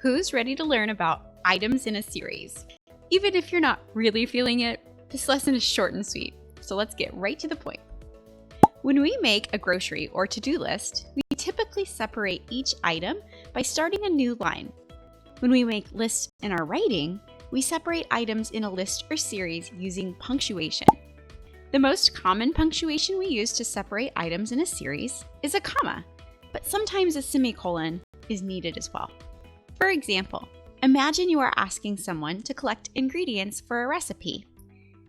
Who's ready to learn about items in a series? Even if you're not really feeling it, this lesson is short and sweet, so let's get right to the point. When we make a grocery or to-do list, we typically separate each item by starting a new line. When we make lists in our writing, we separate items in a list or series using punctuation. The most common punctuation we use to separate items in a series is a comma, but sometimes a semicolon is needed as well. For example, imagine you are asking someone to collect ingredients for a recipe.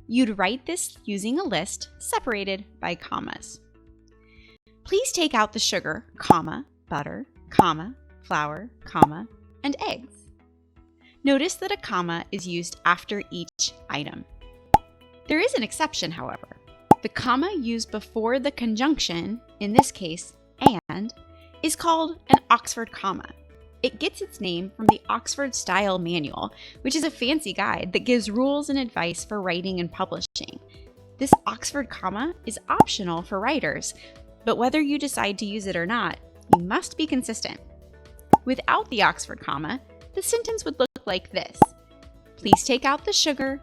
You'd write this using a list separated by commas. Please take out the sugar, comma, butter, comma, flour, comma, and eggs. Notice that a comma is used after each item. There is an exception, however. The comma used before the conjunction, in this case, and, is called an Oxford comma. It gets its name from the Oxford Style Manual, which is a fancy guide that gives rules and advice for writing and publishing. This Oxford comma is optional for writers, but whether you decide to use it or not, you must be consistent. Without the Oxford comma, the sentence would look like this. Please take out the sugar,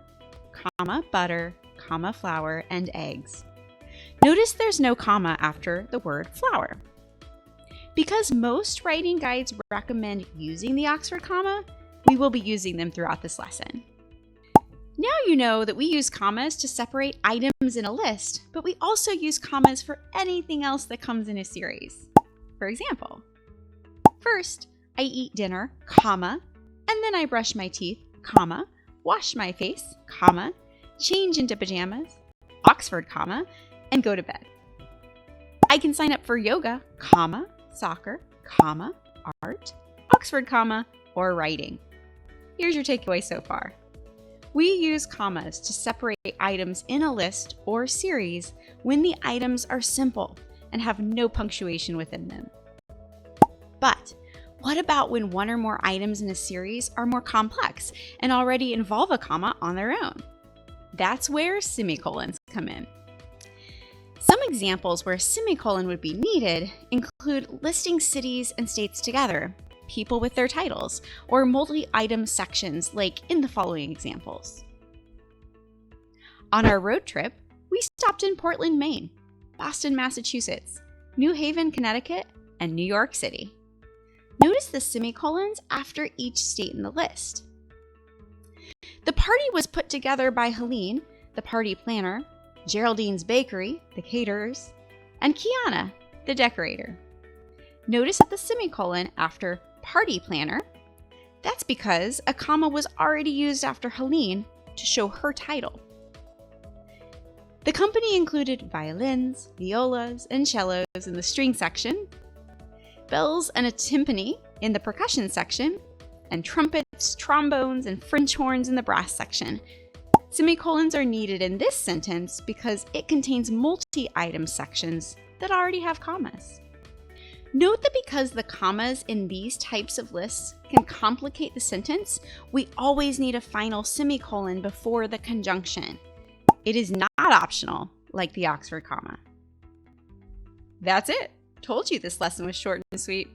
comma, butter, comma, flour, and eggs. Notice there's no comma after the word flour. Because most writing guides recommend using the Oxford comma, we will be using them throughout this lesson. Now you know that we use commas to separate items in a list, but we also use commas for anything else that comes in a series. For example, first, I eat dinner, comma, and then I brush my teeth, comma, wash my face, comma, change into pajamas, Oxford comma, and go to bed. I can sign up for yoga, comma, soccer, comma, art, Oxford comma, or writing. Here's your takeaway so far. We use commas to separate items in a list or series when the items are simple and have no punctuation within them. But what about when one or more items in a series are more complex and already involve a comma on their own? That's where semicolons come in. Some examples where a semicolon would be needed include listing cities and states together, people with their titles, or multi-item sections like in the following examples. On our road trip, we stopped in Portland, Maine, Boston, Massachusetts, New Haven, Connecticut, and New York City. Notice the semicolons after each state in the list. The party was put together by Helene, the party planner, Geraldine's Bakery, the caterers, and Kiana, the decorator. Notice that the semicolon after party planner, that's because a comma was already used after Helene to show her title. The company included violins, violas, and cellos in the string section, bells and a timpani in the percussion section, and trumpets, trombones, and French horns in the brass section. Semicolons are needed in this sentence because it contains multi-item sections that already have commas. Note that because the commas in these types of lists can complicate the sentence, we always need a final semicolon before the conjunction. It is not optional like the Oxford comma. That's it. Told you this lesson was short and sweet.